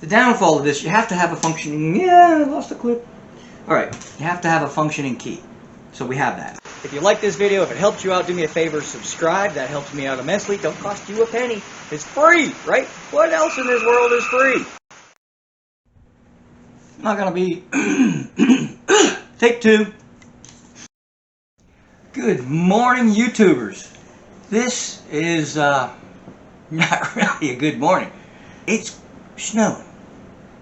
The downfall of this, you have to have a functioning, I lost the clip. Alright, you have to have a functioning key. So we have that. If you like this video, if it helped you out, do me a favor, subscribe. That helps me out immensely. Don't cost you a penny. It's free, right? What else in this world is free? Not gonna be take two. Good morning, YouTubers. This is not really a good morning. It's snowing.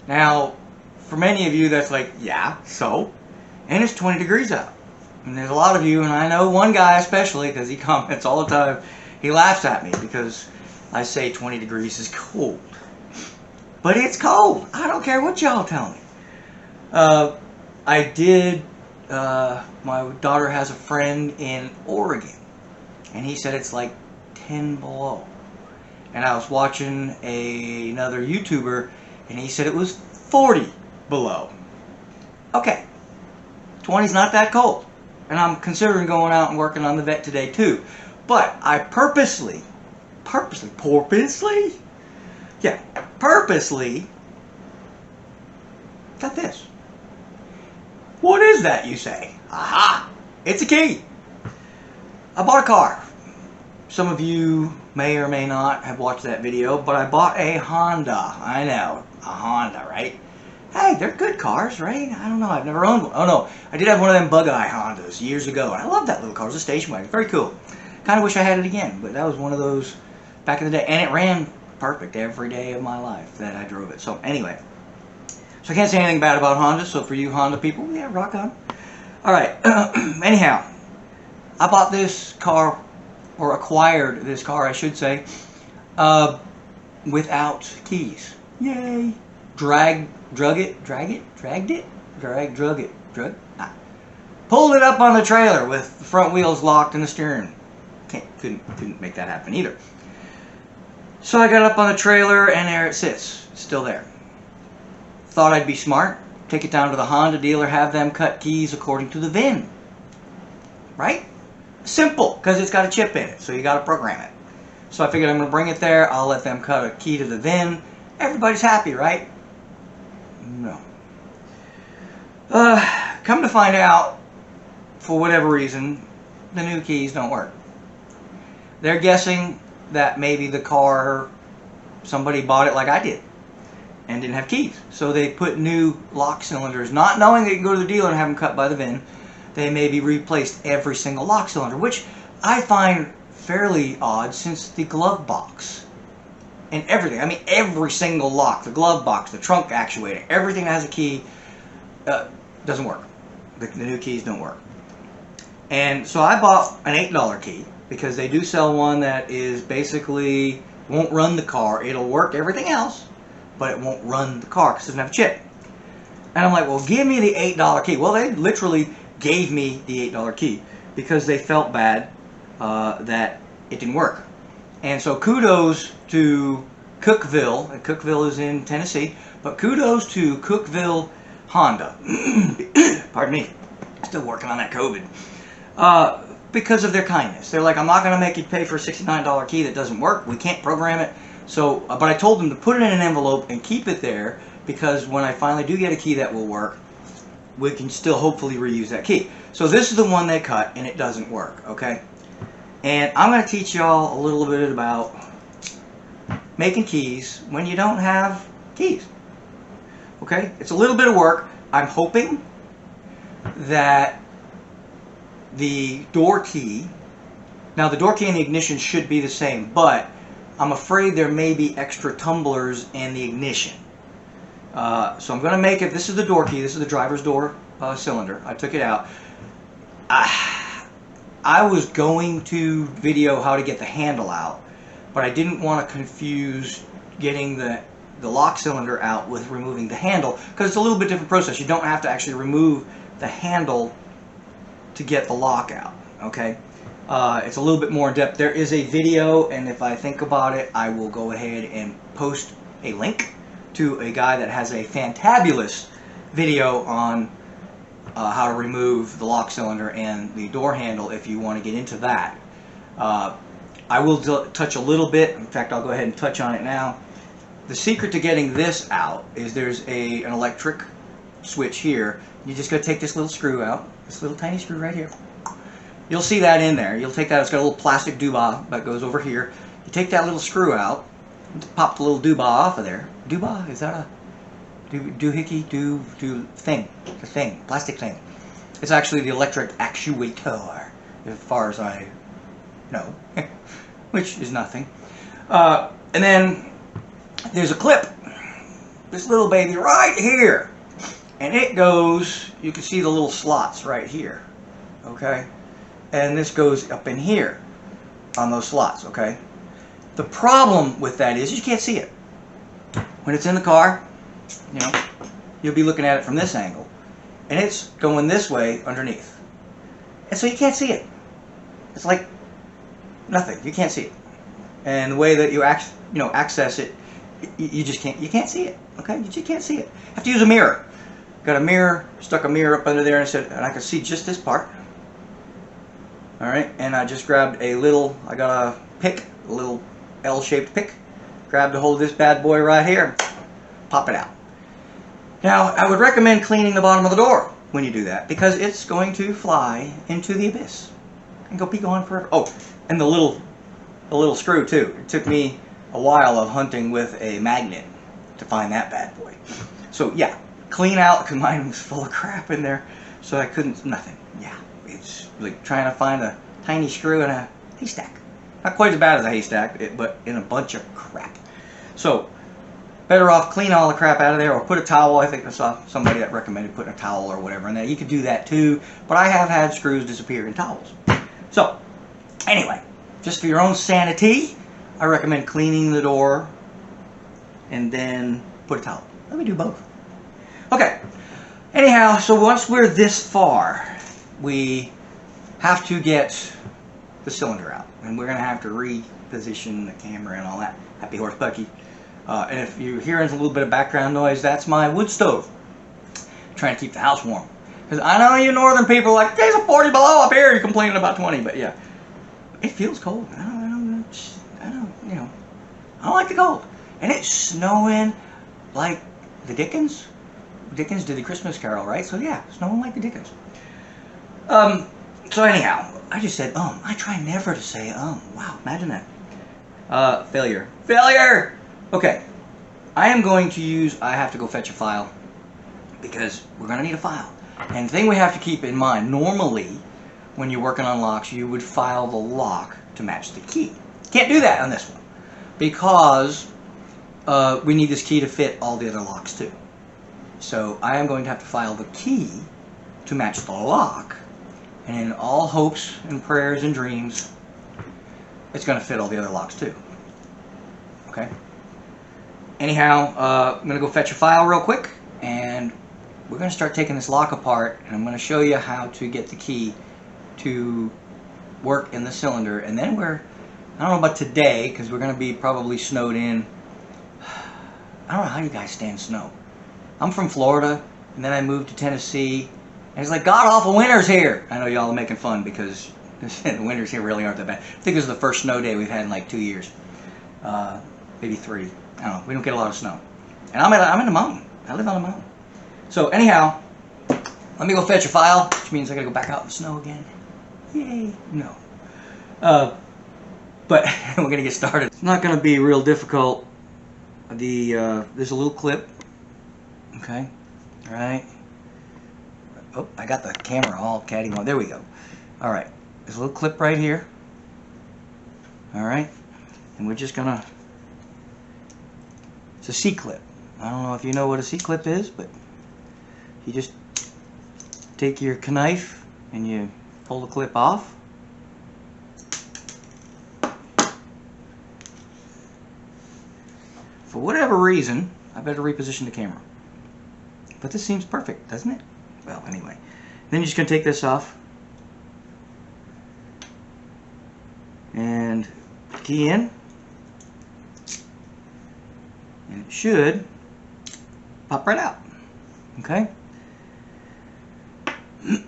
Now, for many of you, that's like, yeah, so? And it's 20 degrees out. And there's a lot of you, and I know one guy especially, because he comments all the time, he laughs at me because I say 20 degrees is cold. But it's cold. I don't care what y'all tell me. My daughter has a friend in Oregon, and he said it's like 10 below. And I was watching another YouTuber, and he said it was 40 below. Okay, 20's not that cold. And I'm considering going out and working on the vet today too. But I purposely got this. What is that, you say? Aha! It's a key. I bought a car. Some of you may or may not have watched that video, but I bought a Honda. I know, a Honda, right? Hey, they're good cars, right? I don't know, I've never owned one. Oh no, I did have one of them bug-eye Hondas years ago, and I love that little car. It was a station wagon, very cool. Kind of wish I had it again, but that was one of those back in the day, and it ran perfect every day of my life that I drove it. So anyway, so I can't say anything bad about Honda, so for you Honda people, yeah, rock on. Alright, anyhow, I bought this car, or acquired this car, I should say, without keys. Yay! Pulled it up on the trailer with the front wheels locked and the steering. Couldn't make that happen either. So I got up on the trailer and there it sits. It's still there. Thought I'd be smart. Take it down to the Honda dealer, have them cut keys according to the VIN. Right? Simple, because it's got a chip in it, so you got to program it. So I figured I'm going to bring it there. I'll let them cut a key to the VIN. Everybody's happy, right? No. Come to find out, for whatever reason, the new keys don't work. They're guessing that maybe the car, somebody bought it like I did and didn't have keys. So they put new lock cylinders, not knowing they can go to the dealer and have them cut by the VIN. They maybe replaced every single lock cylinder, which I find fairly odd since the glove box and everything, I mean every single lock, the glove box, the trunk actuator, everything that has a key doesn't work. The new keys don't work. And so I bought an $8 key because they do sell one that is basically won't run the car. It'll work everything else, but it won't run the car because it doesn't have a chip. And I'm like, well, give me the $8 key. Well, they literally gave me the $8 key because they felt bad that it didn't work. And so kudos to Cookeville, and Cookeville is in Tennessee, but kudos to Cookeville Honda. Pardon me, still working on that COVID. Because of their kindness. They're like, I'm not going to make you pay for a $69 key that doesn't work. We can't program it. So, but I told them to put it in an envelope and keep it there because when I finally do get a key that will work, we can still hopefully reuse that key. So this is the one they cut and it doesn't work, okay? And I'm going to teach y'all a little bit about making keys when you don't have keys. Okay? It's a little bit of work. I'm hoping that the door key, now the door key and the ignition should be the same, but I'm afraid there may be extra tumblers in the ignition. So I'm going to make it, this is the door key, this is the driver's door cylinder. I took it out. I was going to video how to get the handle out, but I didn't want to confuse getting the lock cylinder out with removing the handle, because it's a little bit different process. You don't have to actually remove the handle to get the lock out, okay? It's a little bit more in depth. There is a video, and if I think about it, I will go ahead and post a link to a guy that has a fantabulous video on how to remove the lock cylinder and the door handle if you want to get into that. I will touch a little bit. In fact, I'll go ahead and touch on it now. the secret to getting this out is there's an electric switch here. You just gotta take this little screw out, this little tiny screw right here. You'll see that in there. You'll take that, it's got a little plastic doodah that goes over here. You take that little screw out, pop the little doodah off of there. Doodah, is that a doohickey? Thing. The thing, plastic thing. It's actually the electric actuator, as far as I know, which is nothing. And then there's a clip, this little baby right here, and it goes, you can see the little slots right here, okay? And this goes up in here on those slots, okay? The problem with that is you can't see it. When it's in the car, you know, you'll be looking at it from this angle, and it's going this way underneath, and so you can't see it. It's like nothing. You can't see it, and the way that you access it, you just can't. You can't see it. Okay, you just can't see it. You have to use a mirror. Got a mirror, stuck a mirror up under there, and I can see just this part. All right, and I just grabbed a little. I got a pick, a little L-shaped pick. Grabbed a hold of this bad boy right here. Pop it out. Now, I would recommend cleaning the bottom of the door when you do that, because it's going to fly into the abyss and be gone forever. Oh, and the little screw too. It took me a while of hunting with a magnet to find that bad boy. So yeah, clean out, because mine was full of crap in there, so I couldn't, nothing. Yeah, it's like trying to find a tiny screw in a haystack. Not quite as bad as a haystack, but in a bunch of crap. So, better off clean all the crap out of there, or put a towel. I think I saw somebody that recommended putting a towel or whatever in there. You could do that too, but I have had screws disappear in towels. So, anyway, just for your own sanity, I recommend cleaning the door and then put a towel. Let me do both. Okay, anyhow, so once we're this far, we have to get the cylinder out, and we're going to have to reposition the camera and all that. Happy horse Bucky. And if you're hearing a little bit of background noise, that's my wood stove. Trying to keep the house warm. Because I know you northern people are like, there's a 40 below up here, you're complaining about 20, but yeah. It feels cold. I don't, you know, I don't like the cold. And it's snowing like the Dickens. Dickens did the Christmas Carol, right? So yeah, snowing like the Dickens. So anyhow, I just said, I try never to say, wow, imagine that. Failure. Failure! Okay, I am going to use, I have to go fetch a file, because we're going to need a file. And the thing we have to keep in mind, normally, when you're working on locks, you would file the lock to match the key. Can't do that on this one, because we need this key to fit all the other locks too. So I am going to have to file the key to match the lock, and in all hopes and prayers and dreams, it's going to fit all the other locks too. Okay? Anyhow, I'm going to go fetch a file real quick, and we're going to start taking this lock apart, and I'm going to show you how to get the key to work in the cylinder. And then I don't know about today, because we're going to be probably snowed in. I don't know how you guys stand snow. I'm from Florida, and then I moved to Tennessee, and it's like god-awful winters here. I know y'all are making fun, because the winters here really aren't that bad. I think this is the first snow day we've had in like 2 years. Maybe 3. I don't know. We don't get a lot of snow. And I'm in a mountain. I live on a mountain. So anyhow, let me go fetch a file, which means I gotta go back out in the snow again. Yay. No. But we're gonna get started. It's not gonna be real difficult. There's a little clip. Okay. All right. Oh, I got the camera all catty-mo. There we go. All right. There's a little clip right here. All right. And we're just gonna. It's a C-clip. I don't know if you know what a C-clip is, but you just take your knife and you pull the clip off. For whatever reason, I better reposition the camera. But this seems perfect, doesn't it? Well, anyway. Then you're just going to take this off. And key in. And it should pop right out. Okay?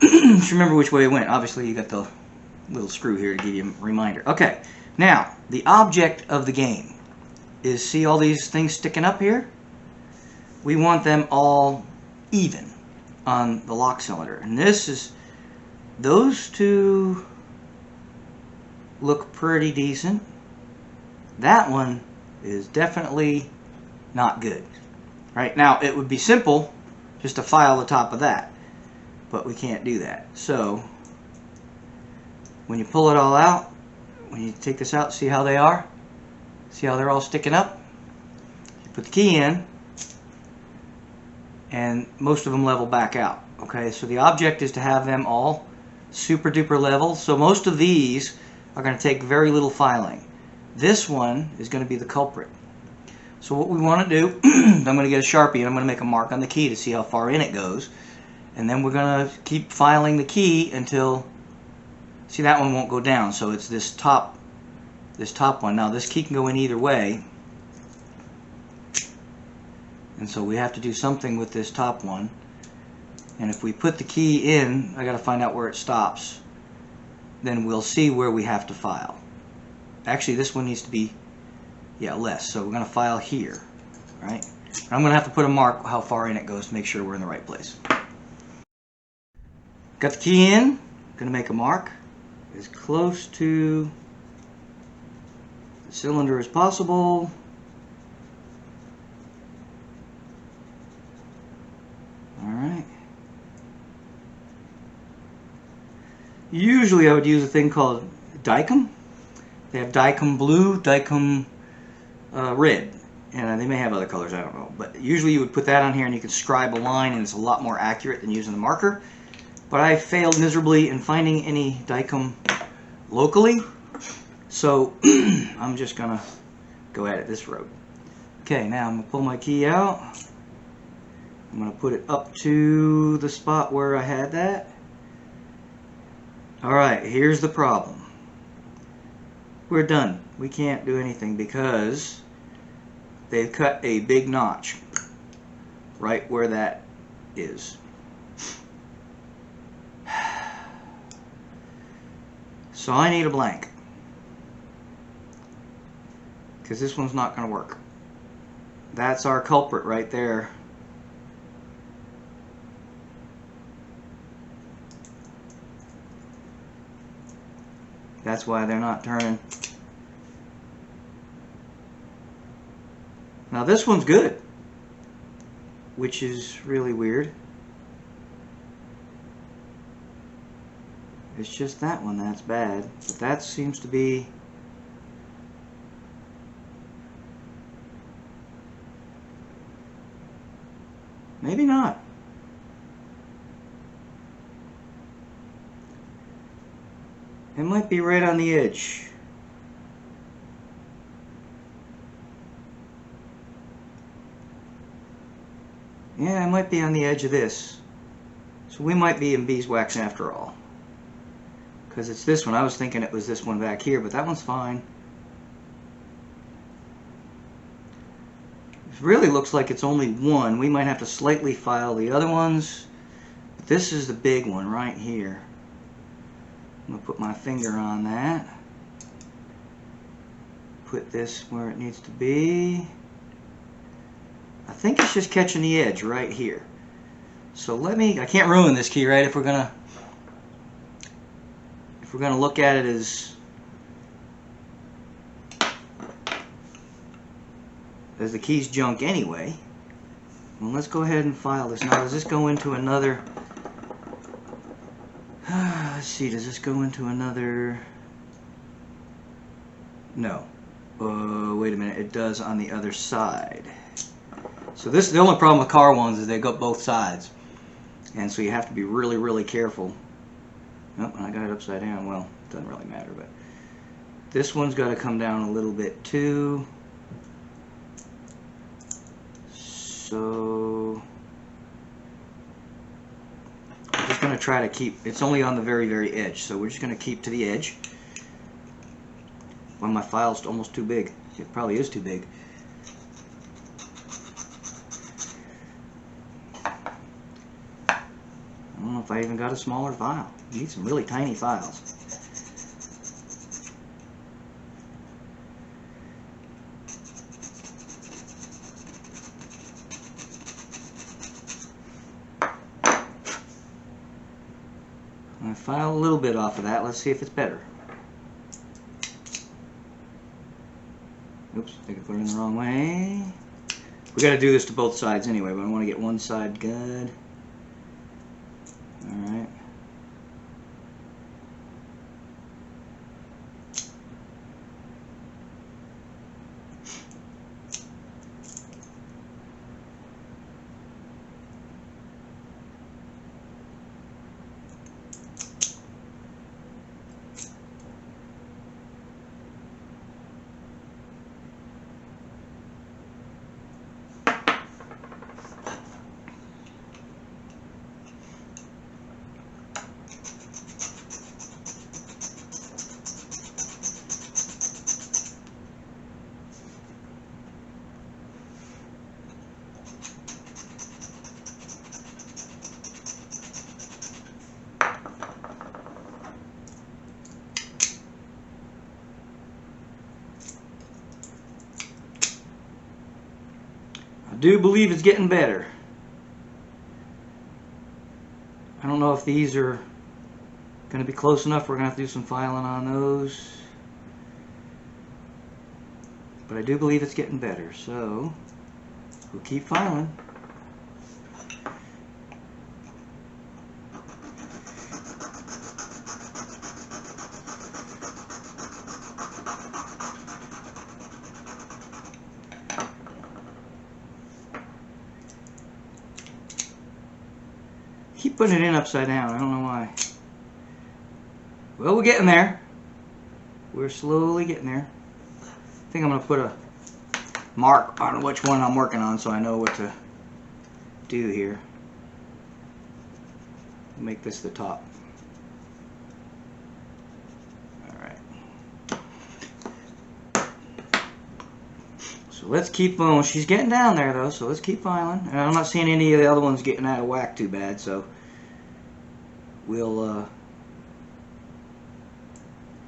Just remember which way it went. Obviously, you got the little screw here to give you a reminder. Okay. Now, the object of the game is, see all these things sticking up here? We want them all even on the lock cylinder. And this is, those two look pretty decent. That one is definitely not good. Right now, it would be simple just to file the top of that, but we can't do that. So when you pull it all out, when you take this out, see how they are? See how they're all sticking up? You put the key in, and most of them level back out. Okay, so the object is to have them all super duper level. So most of these are going to take very little filing. This one is going to be the culprit. So what we want to do, I'm going to get a Sharpie and I'm going to make a mark on the key to see how far in it goes. And then we're going to keep filing the key until, see, that one won't go down. So it's this top one. Now this key can go in either way. And so we have to do something with this top one. And if we put the key in, I got to find out where it stops. Then we'll see where we have to file. Actually, this one needs to be, yeah, less. So we're going to file here, right? And I'm going to have to put a mark how far in it goes to make sure we're in the right place. Got the key in. Going to make a mark as close to the cylinder as possible. Alright. Usually I would use a thing called Dykem. They have Dykem blue, Dykem red, and they may have other colors, I don't know. But usually you would put that on here and you can scribe a line, and it's a lot more accurate than using the marker. But I failed miserably in finding any Dykem locally, so I'm just going to go at it this road. Okay, now I'm going to pull my key out. I'm going to put it up to the spot where I had that. Alright, here's the problem. We're done. We can't do anything because they've cut a big notch right where that is. So I need a blank, because this one's not going to work. That's our culprit right there. That's why they're not turning. Now this one's good, which is really weird. It's just that one that's bad, but that seems to be maybe not. It might be right on the edge. Yeah, it might be on the edge of this. So we might be in beeswax after all. Because it's this one. I was thinking it was this one back here, but that one's fine. It really looks like it's only one. We might have to slightly file the other ones. But this is the big one right here. I'm going to put my finger on that. Put this where it needs to be. I think it's just catching the edge right here. So let me, I can't ruin this key, right? If we're gonna look at it as the key's junk anyway. Well, let's go ahead and file this. Now, does this go into another, let's see, does this go into another, no. Wait a minute, it does on the other side. So this, the only problem with car ones is they go both sides. And so you have to be really, really careful. Oh, I got it upside down. Well, it doesn't really matter, but this one's got to come down a little bit too. So I'm just going to try to keep, it's only on the very, very edge, so we're just going to keep to the edge. Well, my file's almost too big. It probably is too big. I don't know if I even got a smaller file. You need some really tiny files. I filed a little bit off of that. Let's see if it's better. Oops, I think I put it in the wrong way. We got to do this to both sides anyway, but I want to get one side good. Alright. I do believe it's getting better. I don't know if these are going to be close enough. We're going to have to do some filing on those. But I do believe it's getting better. So we'll keep filing. Keep putting it in upside down. I don't know why. Well, we're getting there. We're slowly getting there. I think I'm going to put a mark on which one I'm working on so I know what to do here. Make this the top. Alright. So let's keep going. She's getting down there though, so let's keep filing. And I'm not seeing any of the other ones getting out of whack too bad, so we'll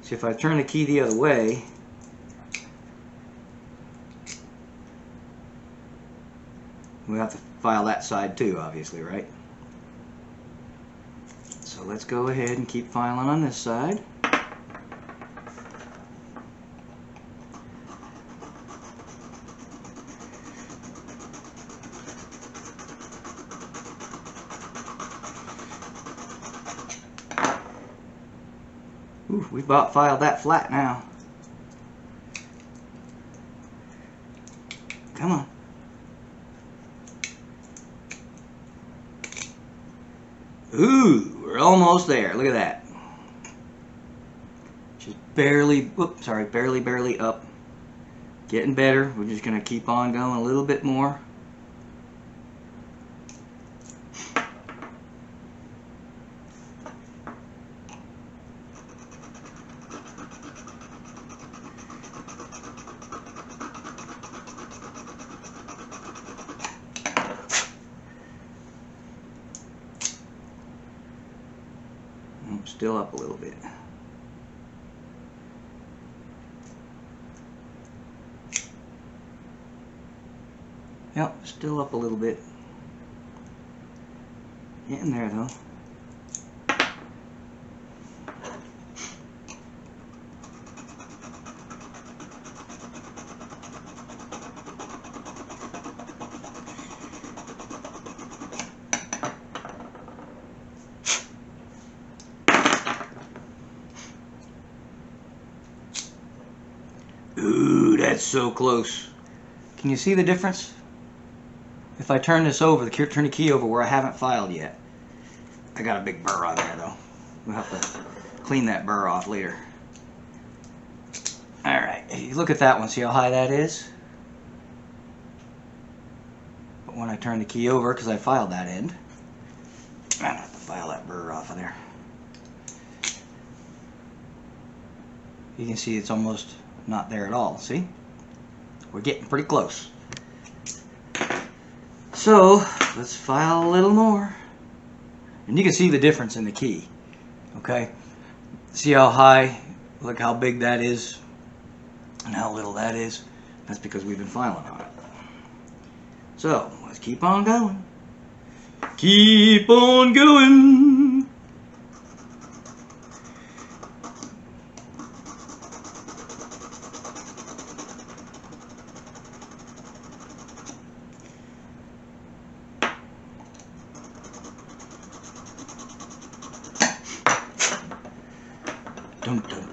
see if I turn the key the other way. We'll have to file that side too, obviously, right? So let's go ahead and keep filing on this side. Ooh, we've about filed that flat now. Come on. Ooh, we're almost there. Look at that. Just barely, whoops, sorry, barely up. Getting better. We're just going to keep on going a little bit more. Still up a little bit. Yep, still up a little bit. Getting there though. Ooh, that's so close. Can you see the difference? If I turn this over, turn the key over where I haven't filed yet. I got a big burr on there though. We'll have to clean that burr off later. Alright, look at that one. See how high that is? But when I turn the key over, because I filed that end, I have to file that burr off of there. You can see it's almost not there at all. See? We're getting pretty close. So let's file a little more. And you can see the difference in the key. Okay? See how high, look how big that is, and how little that is. That's because we've been filing on it. So let's keep on going. Keep on going.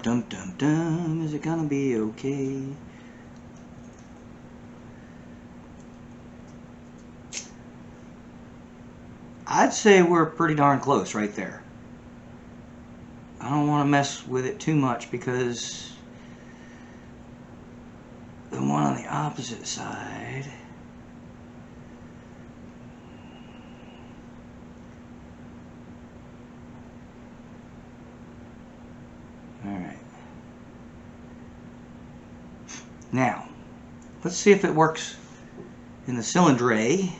Dum dum dum, is it gonna be okay? I'd say we're pretty darn close right there. I don't want to mess with it too much because the one on the opposite side, alright. Now, let's see if it works in the cylindre.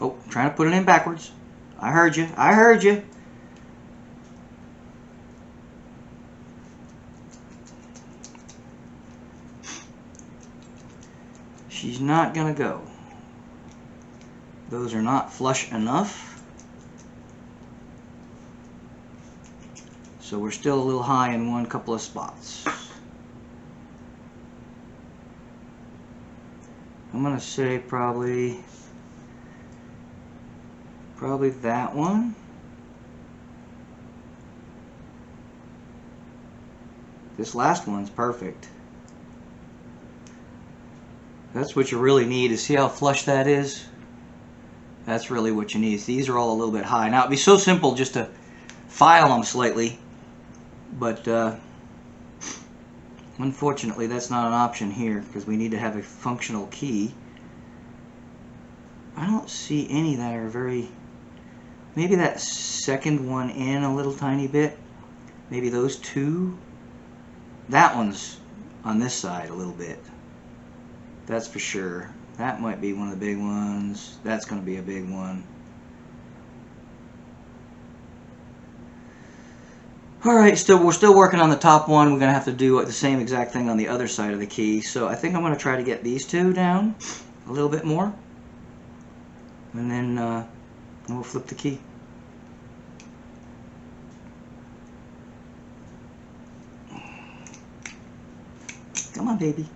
Oh, trying to put it in backwards. I heard you. I heard you. She's not gonna go. Those are not flush enough. So we're still a little high in one couple of spots. I'm gonna say probably that one. This last one's perfect. That's what you really need. Is see how flush that is? That's really what you need. These are all a little bit high. Now it'd be so simple just to file them slightly, but unfortunately that's not an option here because we need to have a functional key. I don't see any that are very... Maybe that second one in a little tiny bit. Maybe those two. That one's on this side a little bit. That's for sure. That might be one of the big ones. That's going to be a big one. Alright, we're still working on the top one. We're going to have to do the same exact thing on the other side of the key. So I think I'm going to try to get these two down a little bit more. And then we'll flip the key. Come on, baby.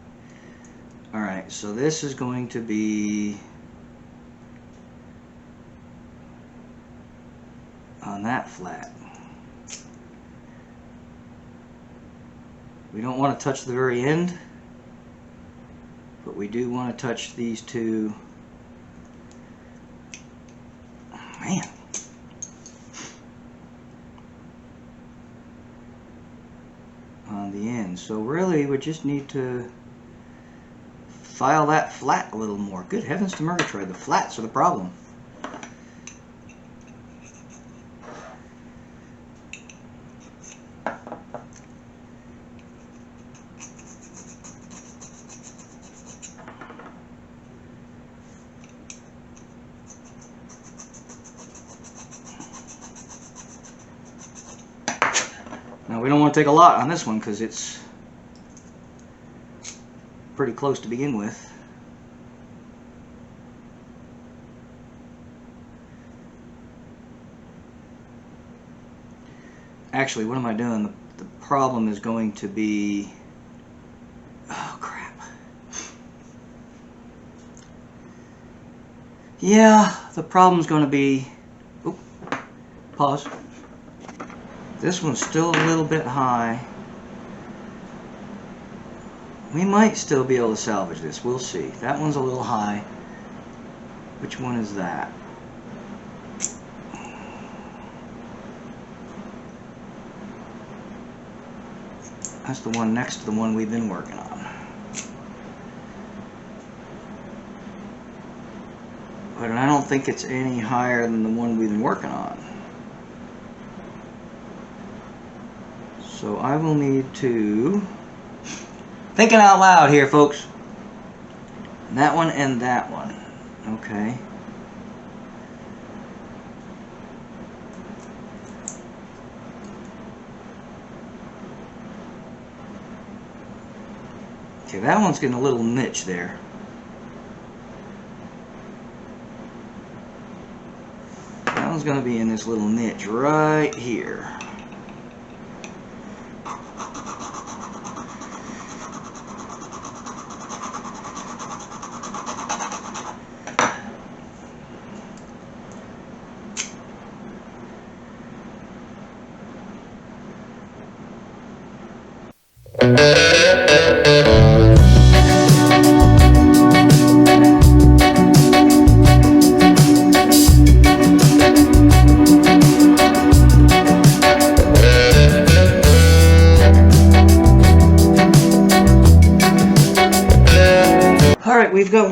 Alright, so this is going to be on that flat. We don't want to touch the very end, but we do want to touch these two. Man. On the end. So really we just need to file that flat a little more. Good heavens to Murgatroyd, the flats are the problem. Now we don't want to take a lot on this one because it's pretty close to begin with. Actually, what am I doing? The problem is going to be... Oh, crap. Yeah, the problem's going to be... Oop, pause. This one's still a little bit high. We might still be able to salvage this. We'll see. That one's a little high. Which one is that? That's the one next to the one we've been working on. But I don't think it's any higher than the one we've been working on. So I will need to... Thinking out loud here, folks. That one and that one. Okay. Okay, that one's getting a little niche there. That one's going to be in this little niche right here. Alright, we've got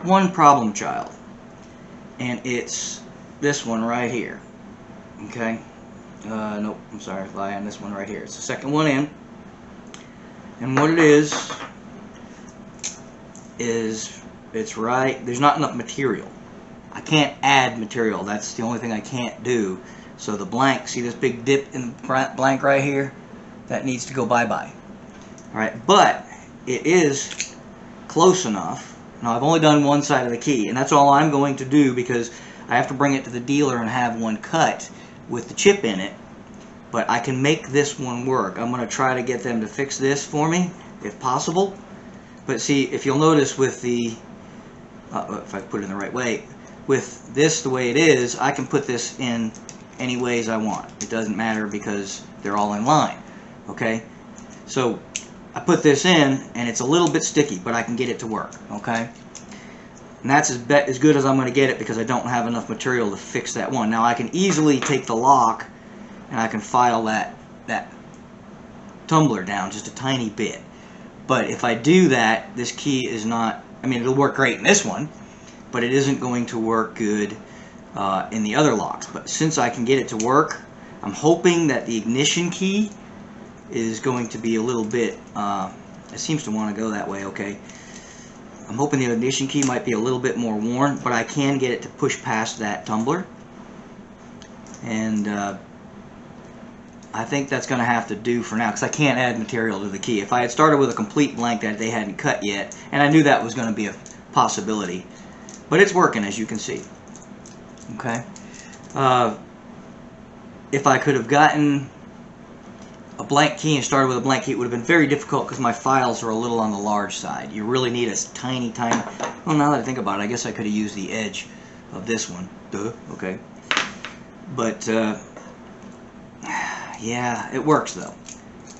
one problem child, and it's this one right here. Okay? Nope, I'm sorry, lie on this one right here. It's the second one in, and what it is it's right, there's not enough material. I can't add material, that's the only thing I can't do. So the blank, see this big dip in the blank right here? That needs to go bye-bye. Alright, but it is close enough. Now I've only done one side of the key, and that's all I'm going to do because I have to bring it to the dealer and have one cut with the chip in it. But I can make this one work. I'm going to try to get them to fix this for me, if possible. But see, if you'll notice with the, if I put it in the right way, with this the way it is, I can put this in any ways I want. It doesn't matter because they're all in line. Okay? So I put this in, and it's a little bit sticky, but I can get it to work. Okay? And that's as good as I'm going to get it because I don't have enough material to fix that one. Now I can easily take the lock and I can file that tumbler down just a tiny bit. But if I do that, this key is not, I mean, it'll work great in this one, but it isn't going to work good in the other locks. But since I can get it to work, I'm hoping that the ignition key is going to be a little bit, it seems to want to go that way, okay. I'm hoping the ignition key might be a little bit more worn, but I can get it to push past that tumbler. And I think that's going to have to do for now, because I can't add material to the key. If I had started with a complete blank that they hadn't cut yet, and I knew that was going to be a possibility, but it's working, as you can see. Okay. If I could have gotten a blank key and started with a blank key, it would have been very difficult because my files are a little on the large side. You really need a tiny, well, now that I think about it, I guess I could have used the edge of this one. Duh, okay. But, yeah, it works though.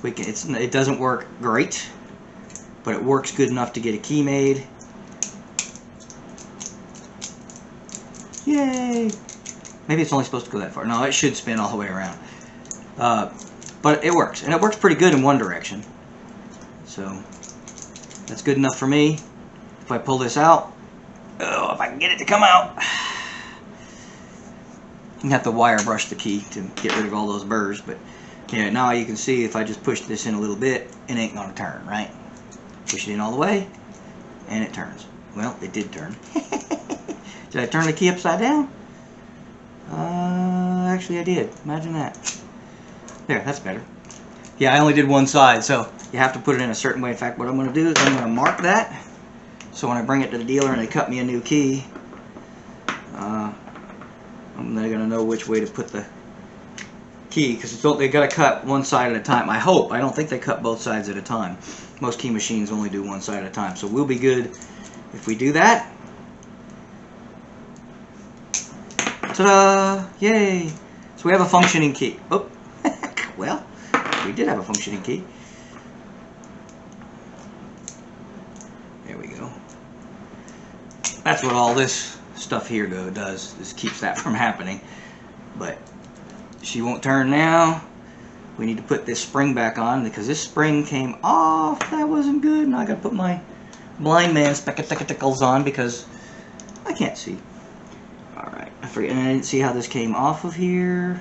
It doesn't work great, but it works good enough to get a key made. Yay! Maybe it's only supposed to go that far. No, it should spin all the way around. But it works, and it works pretty good in one direction. So that's good enough for me. If I pull this out, oh, if I can get it to come out. You have to wire brush the key to get rid of all those burrs, but yeah, now you can see if I just push this in a little bit, it ain't gonna turn, right? Push it in all the way, and it turns. Well, it did turn. Did I turn the key upside down? Actually I did. Imagine that. There, that's better. Yeah, I only did one side, so you have to put it in a certain way. In fact, what I'm going to do is I'm going to mark that, so when I bring it to the dealer and they cut me a new key, I'm going to know which way to put the key, because they got to cut one side at a time. I hope. I don't think they cut both sides at a time. Most key machines only do one side at a time, so we'll be good if we do that. Ta-da! Yay! So we have a functioning key. Oh, well, we did have a functioning key. There we go. That's what all this stuff here does. This keeps that from happening. But she won't turn now. We need to put this spring back on because this spring came off. That wasn't good. Now I got to put my blind man spectacles on because I can't see. Alright, I forget, and I didn't see how this came off of here.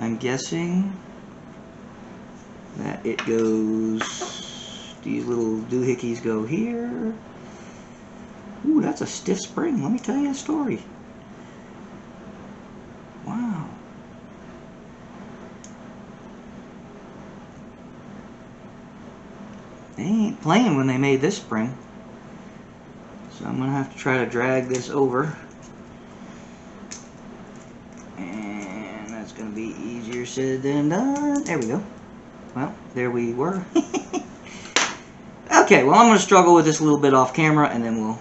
I'm guessing that it goes, these little doohickeys go here. Ooh, that's a stiff spring. Let me tell you a story. Wow. They ain't playing when they made this spring. So I'm going to have to try to drag this over. And that's going to be easier said than done. There we go. Well, there we were. Okay, well I'm going to struggle with this a little bit off camera and then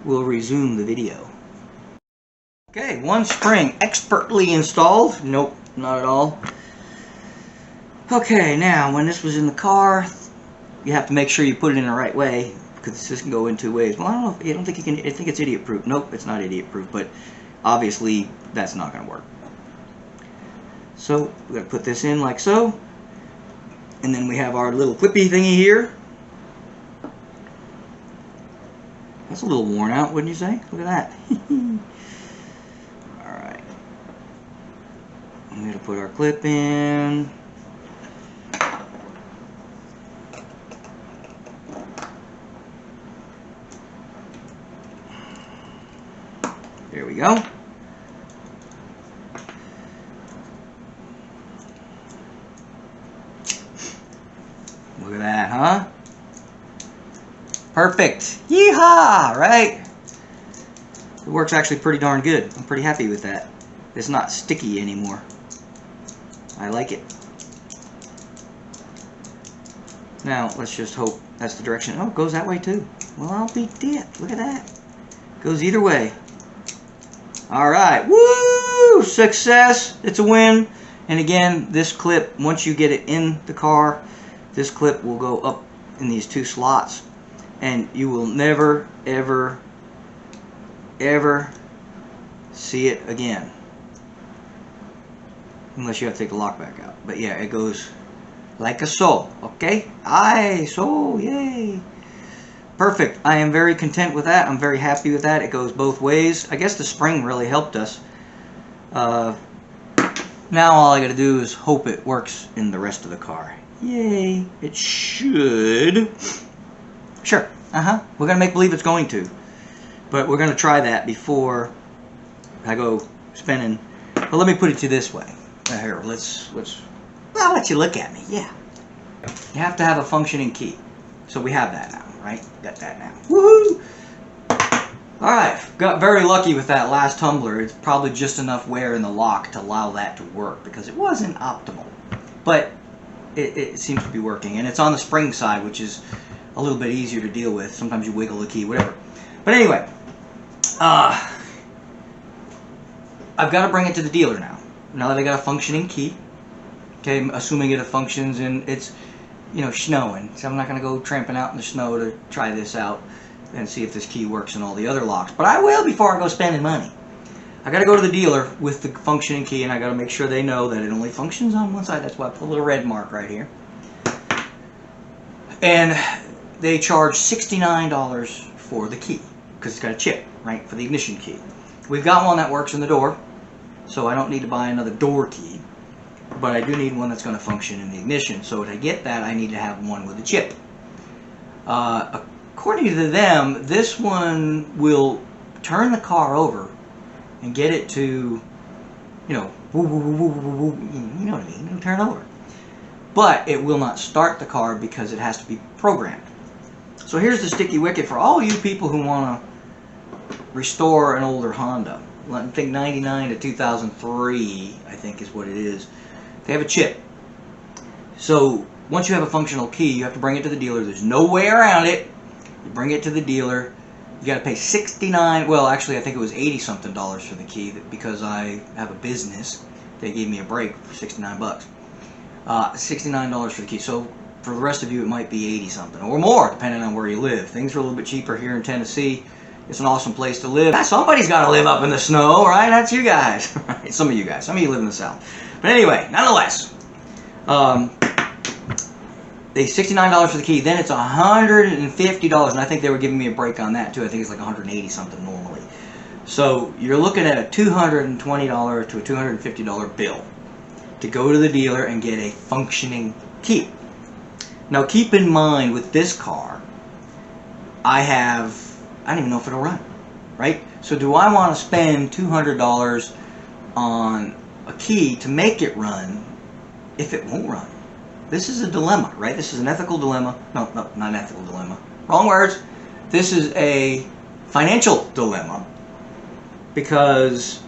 we'll resume the video. Okay, one spring expertly installed. Nope, not at all. Okay, now when this was in the car, you have to make sure you put it in the right way, because this can go in two ways. Well, I don't know. I don't think you can. I think it's idiot proof. Nope, it's not idiot proof, but obviously that's not going to work. So we're going to put this in like so, and then we have our little clippy thingy here. That's a little worn out, wouldn't you say? Look at that. Alright. I'm going to put our clip in. There we go. Look at that, huh? Perfect. Yeehaw! Right? It works actually pretty darn good. I'm pretty happy with that. It's not sticky anymore. I like it. Now, let's just hope that's the direction. Oh, it goes that way too. Well, I'll be dipped. Look at that. Goes either way. Alright. Woo! Success! It's a win. And again, this clip, once you get it in the car, this clip will go up in these two slots. And you will never, ever, ever see it again. Unless you have to take the lock back out. But yeah, it goes like a so. Okay? Aye, so, yay. Perfect. I am very content with that. I'm very happy with that. It goes both ways. I guess the spring really helped us. Now all I gotta do is hope it works in the rest of the car. Yay. It should. Sure. We're going to make believe it's going to. But we're going to try that before I go spinning. But let me put it to you this way. Here, I'll let you look at me. Yeah. You have to have a functioning key. So we have that now, right? Got that now. Woohoo! Alright. Got very lucky with that last tumbler. It's probably just enough wear in the lock to allow that to work, because it wasn't optimal. But it seems to be working. And it's on the spring side, which is a little bit easier to deal with. Sometimes you wiggle the key, whatever. But anyway, I've got to bring it to the dealer now. Now that I got a functioning key, okay, assuming it functions and it's, you know, snowing. So I'm not going to go tramping out in the snow to try this out and see if this key works in all the other locks. But I will before I go spending money. I got to go to the dealer with the functioning key, and I got to make sure they know that it only functions on one side. That's why I put a little red mark right here. And they charge $69 for the key, because it's got a chip, right, for the ignition key. We've got one that works in the door, so I don't need to buy another door key, but I do need one that's going to function in the ignition. So to get that, I need to have one with a chip. According to them, this one will turn the car over and get it to, you know, woo, woo, woo, woo, woo, woo, you know what I mean, it'll turn over. But it will not start the car because it has to be programmed. So here's the sticky wicket for all you people who want to restore an older Honda. I think 99 to 2003, I think is what it is. They have a chip. So once you have a functional key, you have to bring it to the dealer. There's no way around it. You bring it to the dealer. You got to pay $69. Well, actually, I think it was $80-something for the key, because I have a business. They gave me a break for 69 bucks. $69 for the key. So for the rest of you, it might be 80-something or more, depending on where you live. Things are a little bit cheaper here in Tennessee. It's an awesome place to live. Somebody's got to live up in the snow, right? That's you guys. Right? Some of you guys. Some of you live in the South. But anyway, nonetheless, they $69 for the key. Then it's $150, and I think they were giving me a break on that too. I think it's like $180-something normally. So you're looking at a $220 to a $250 bill to go to the dealer and get a functioning key. Now keep in mind, with this car, I don't even know if it'll run, right? So do I want to spend $200 on a key to make it run if it won't run? This is a dilemma, right? This is an ethical dilemma. No, not an ethical dilemma. Wrong words. This is a financial dilemma, because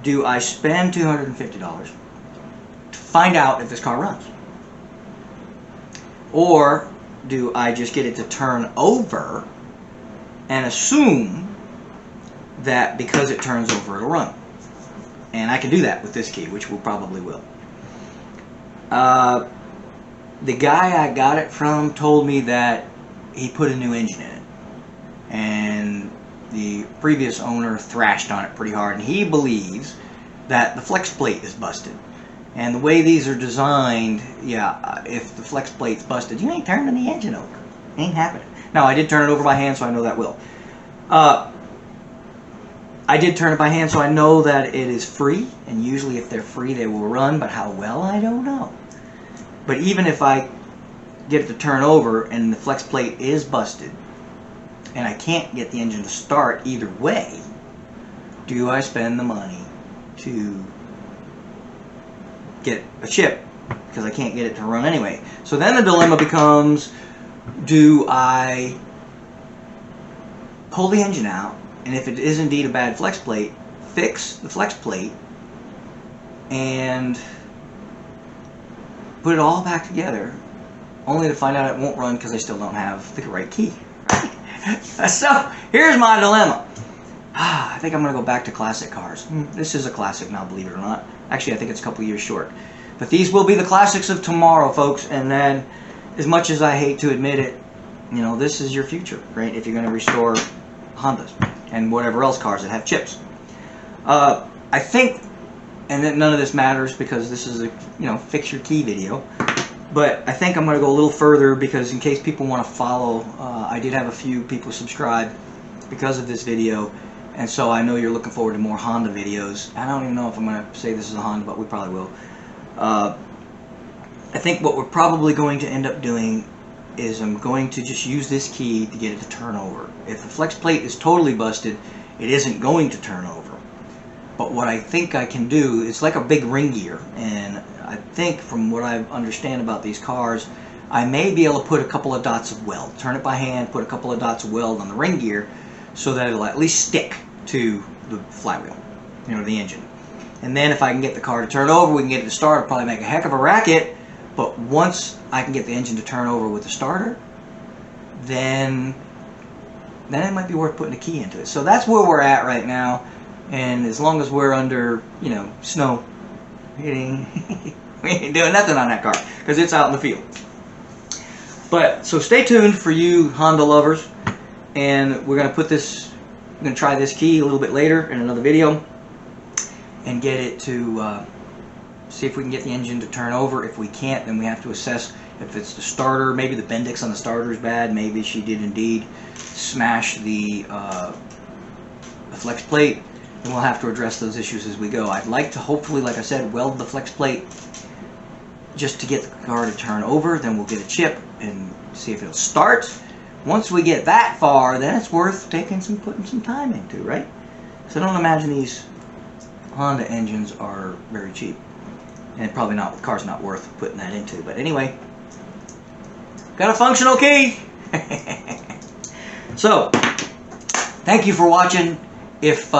do I spend $250 to find out if this car runs? Or do I just get it to turn over and assume that because it turns over, it'll run? And I can do that with this key, which we probably will. the guy I got it from told me that he put a new engine in it, and the previous owner thrashed on it pretty hard, and he believes that the flex plate is busted. And the way these are designed, yeah, if the flex plate's busted, you ain't turning the engine over. It ain't happening. Now, I did turn it over by hand, so I know that will. I did turn it by hand, so I know that it is free, and usually if they're free, they will run, but how well, I don't know. But even if I get it to turn over and the flex plate is busted, and I can't get the engine to start either way, do I spend the money to get a chip? Because I can't get it to run anyway. So then the dilemma becomes, do I pull the engine out, and if it is indeed a bad flex plate, fix the flex plate and put it all back together, only to find out it won't run because I still don't have the right key. So here's my dilemma. I think I'm going to go back to classic cars. This is a classic now, believe it or not. Actually, I think it's a couple years short. But these will be the classics of tomorrow, folks. And then, as much as I hate to admit it, you know, this is your future, right? If you're going to restore Hondas and whatever else cars that have chips. I think, and then none of this matters because this is a, you know, fix your key video. But I think I'm going to go a little further because in case people want to follow, I did have a few people subscribe because of this video. And so I know you're looking forward to more Honda videos. I don't even know if I'm going to say this is a Honda, but we probably will. I think what we're probably going to end up doing is I'm going to just use this key to get it to turn over. If the flex plate is totally busted, it isn't going to turn over. But what I think I can do, it's like a big ring gear, and I think from what I understand about these cars, I may be able to put a couple of dots of weld. Turn it by hand, put a couple of dots of weld on the ring gear so that it'll at least stick to the flywheel, you know, the engine. And then if I can get the car to turn over, we can get it to start. It'll probably make a heck of a racket, but once I can get the engine to turn over with the starter, then it might be worth putting a key into it. So that's where we're at right now. And as long as we're under, you know, snow hitting, we ain't doing nothing on that car because it's out in the field. But so stay tuned for you Honda lovers, and we're gonna put this. I'm gonna try this key a little bit later in another video and get it to see if we can get the engine to turn over. If we can't, then we have to assess if it's the starter. Maybe the Bendix on the starter is bad. Maybe she did indeed smash the flex plate. And we'll have to address those issues as we go. I'd like to hopefully, like I said, weld the flex plate just to get the car to turn over. Then we'll get a chip and see if it'll start. Once we get that far, then it's worth putting some time into, right? So don't imagine these Honda engines are very cheap. And probably not, the car's not worth putting that into. But anyway, got a functional key. So, thank you for watching. If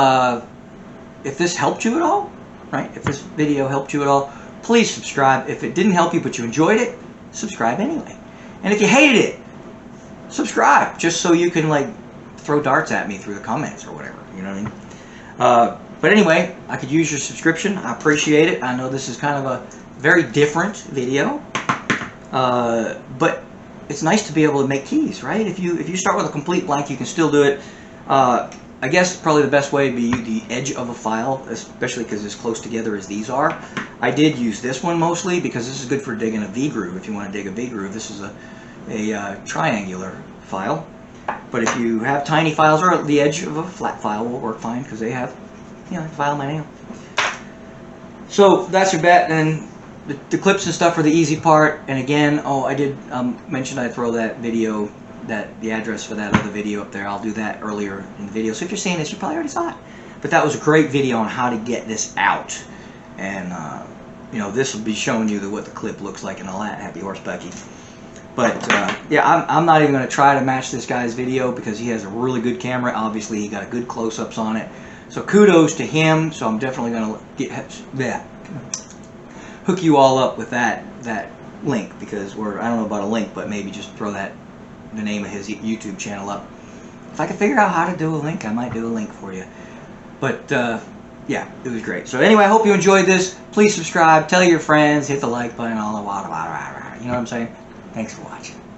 this helped you at all, right? If this video helped you at all, please subscribe. If it didn't help you but you enjoyed it, subscribe anyway. And if you hated it, subscribe just so you can like throw darts at me through the comments or whatever. You know what I mean? But anyway, I could use your subscription. I appreciate it. I know this is kind of a very different video, but it's nice to be able to make keys, right? If you start with a complete blank, you can still do it. I guess probably the best way would be the edge of a file, especially because as close together as these are. I did use this one mostly because this is good for digging a V-groove. If you want to dig a V-groove, this is a triangular file. But if you have tiny files, or the edge of a flat file will work fine because they have, you know, file manual. So that's your bet. And the clips and stuff are the easy part. And again, oh, I did mention I'd throw that video, the address for that other video up there. I'll do that earlier in the video. So if you're seeing this, you probably already saw it. But that was a great video on how to get this out. And, you know, this will be showing you what the clip looks like and all that. Happy horse Bucky. But, yeah, I'm not even going to try to match this guy's video because he has a really good camera. Obviously, he got a good close-ups on it. So kudos to him. So I'm definitely going to hook you all up with that link because I don't know about a link, but maybe just throw the name of his YouTube channel up. If I can figure out how to do a link, I might do a link for you. But yeah, it was great. So anyway, I hope you enjoyed this. Please subscribe, tell your friends, hit the like button, all the You know what I'm saying? Thanks for watching.